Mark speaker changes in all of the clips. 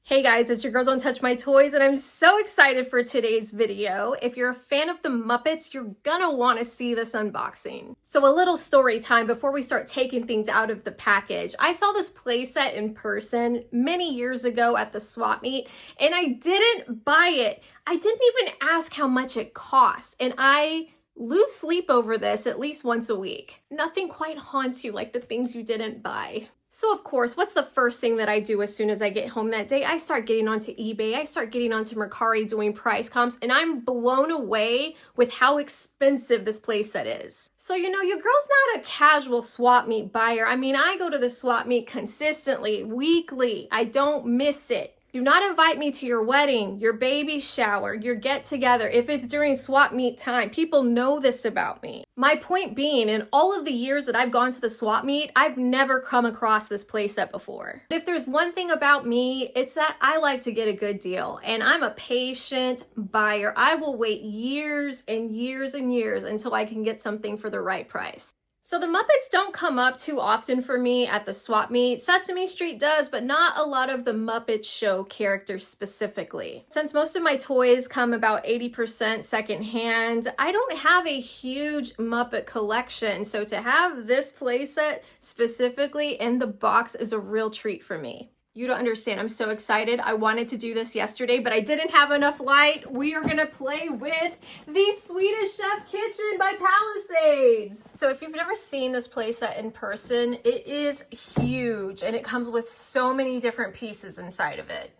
Speaker 1: Hey guys, it's your girl Don't Touch My Toys, and I'm so excited for today's video. If you're a fan of the Muppets, you're gonna want to see this unboxing. So a little story time before we start taking things out of the package. I saw this playset in person many years ago at the swap meet, and I didn't buy it. I didn't even ask how much it cost, and I lose sleep over this at least once a week. Nothing quite haunts you like the things you didn't buy. So of course, what's the first thing that I do as soon as I get home that day? I start getting onto eBay, I start getting onto Mercari doing price comps, and I'm blown away with how expensive this playset is. So your girl's not a casual swap meet buyer. I mean, I go to the swap meet consistently, weekly. I don't miss it. Do not invite me to your wedding, your baby shower, your get together if it's during swap meet time. People know this about me. My point being, in all of the years that I've gone to the swap meet, I've never come across this playset before. If there's one thing about me, it's that I like to get a good deal, and I'm a patient buyer. I will wait years and years and years until I can get something for the right price. So the Muppets don't come up too often for me at the swap meet. Sesame Street does, but not a lot of the Muppet Show characters specifically. Since most of my toys come about 80% secondhand, I don't have a huge Muppet collection. So to have this playset specifically in the box is a real treat for me. You don't understand. I'm so excited. I wanted to do this yesterday, but I didn't have enough light. We are gonna play with the Swedish Chef Kitchen by Palisades. So if you've never seen this playset in person, it is huge and it comes with so many different pieces inside of it.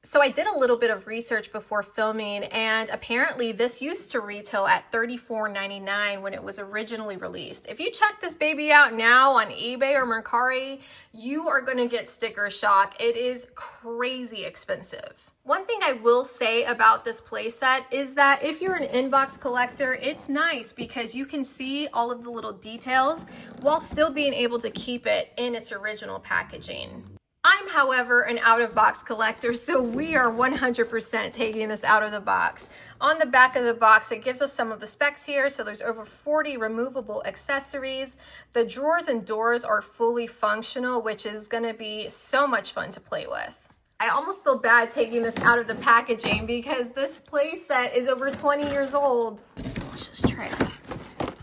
Speaker 1: So I did a little bit of research before filming, and apparently this used to retail at $34.99 when it was originally released. If you check this baby out now on eBay or Mercari, you are going to get sticker shock. It is crazy expensive. One thing I will say about this playset is that if you're an inbox collector, it's nice because you can see all of the little details while still being able to keep it in its original packaging. I'm, however, an out-of-box collector, so we are 100% taking this out of the box. On the back of the box, it gives us some of the specs here. So there's over 40 removable accessories. The drawers and doors are fully functional, which is going to be so much fun to play with. I almost feel bad taking this out of the packaging because this playset is over 20 years old. Let's just try to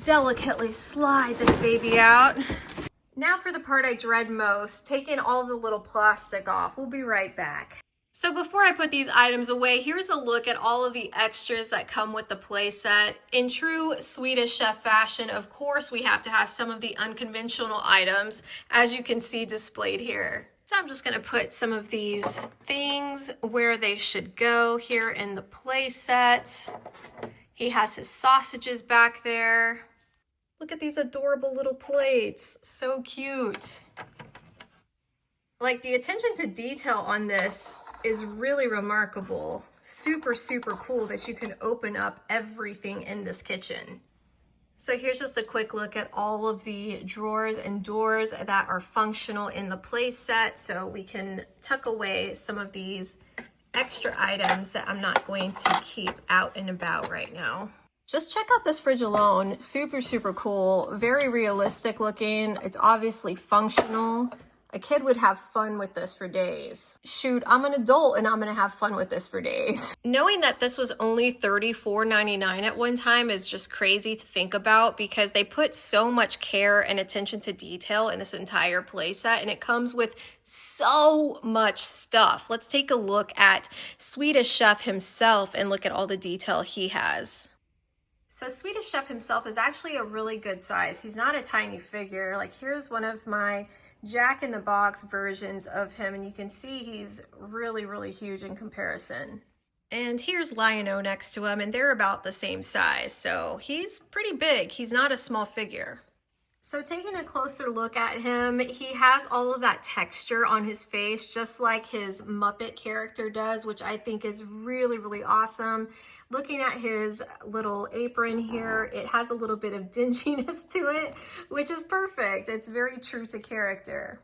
Speaker 1: delicately slide this baby out. Now for the part I dread most, taking all of the little plastic off. We'll be right back. So before I put these items away, here's a look at all of the extras that come with the playset. In true Swedish chef fashion, of course, we have to have some of the unconventional items, as you can see displayed here. So I'm just gonna put some of these things where they should go here in the playset. He has his sausages back there. Look at these adorable little plates. So cute. Like, the attention to detail on this is really remarkable. Super, super cool that you can open up everything in this kitchen. So here's just a quick look at all of the drawers and doors that are functional in the playset, so we can tuck away some of these extra items that I'm not going to keep out and about right now. Just check out this fridge alone. Super, super cool. Very realistic looking. It's obviously functional. A kid would have fun with this for days. Shoot, I'm an adult and I'm gonna have fun with this for days. Knowing that this was only $34.99 at one time is just crazy to think about because they put so much care and attention to detail in this entire playset, and it comes with so much stuff. Let's take a look at Swedish Chef himself and look at all the detail he has. So Swedish Chef himself is actually a really good size. He's not a tiny figure. Like, here's one of my Jack-in-the-Box versions of him, and you can see he's really, really huge in comparison. And here's Lion-O next to him, and they're about the same size. So he's pretty big. He's not a small figure. So taking a closer look at him, he has all of that texture on his face, just like his Muppet character does, which I think is really, really awesome. Looking at his little apron here, it has a little bit of dinginess to it, which is perfect. It's very true to character.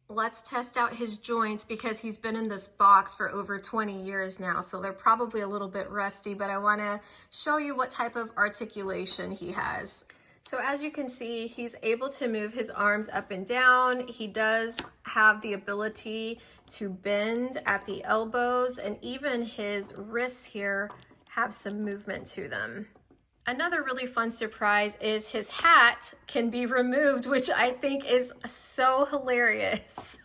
Speaker 1: Let's test out his joints because he's been in this box for over 20 years now, so they're probably a little bit rusty, but I want to show you what type of articulation he has. So as you can see, he's able to move his arms up and down. He does have the ability to bend at the elbows, and even his wrists here have some movement to them. Another really fun surprise is his hat can be removed, which I think is so hilarious.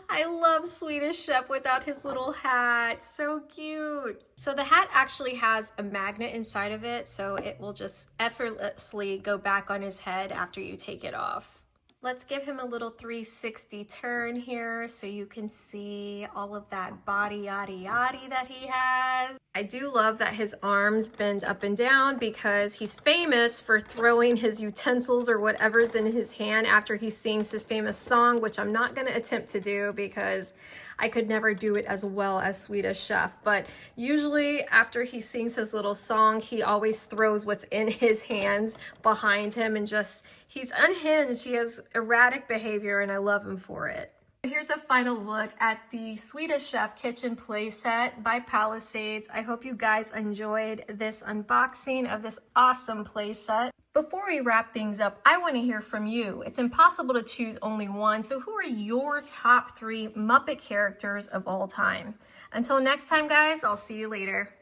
Speaker 1: I love Swedish Chef without his little hat. So cute. So the hat actually has a magnet inside of it, so it will just effortlessly go back on his head after you take it off. Let's give him a little 360 turn here so you can see all of that body yaddy yaddy that he has. I do love that his arms bend up and down because he's famous for throwing his utensils or whatever's in his hand after he sings his famous song, which I'm not going to attempt to do because I could never do it as well as Swedish Chef. But usually after he sings his little song, he always throws what's in his hands behind him and just, he's unhinged. He has erratic behavior and I love him for it. Here's a final look at the Swedish Chef kitchen playset by Palisades. I hope you guys enjoyed this unboxing of this awesome playset. Before we wrap things up, I want to hear from you. It's impossible to choose only one, so who are your top 3 Muppet characters of all time? Until next time, guys, I'll see you later.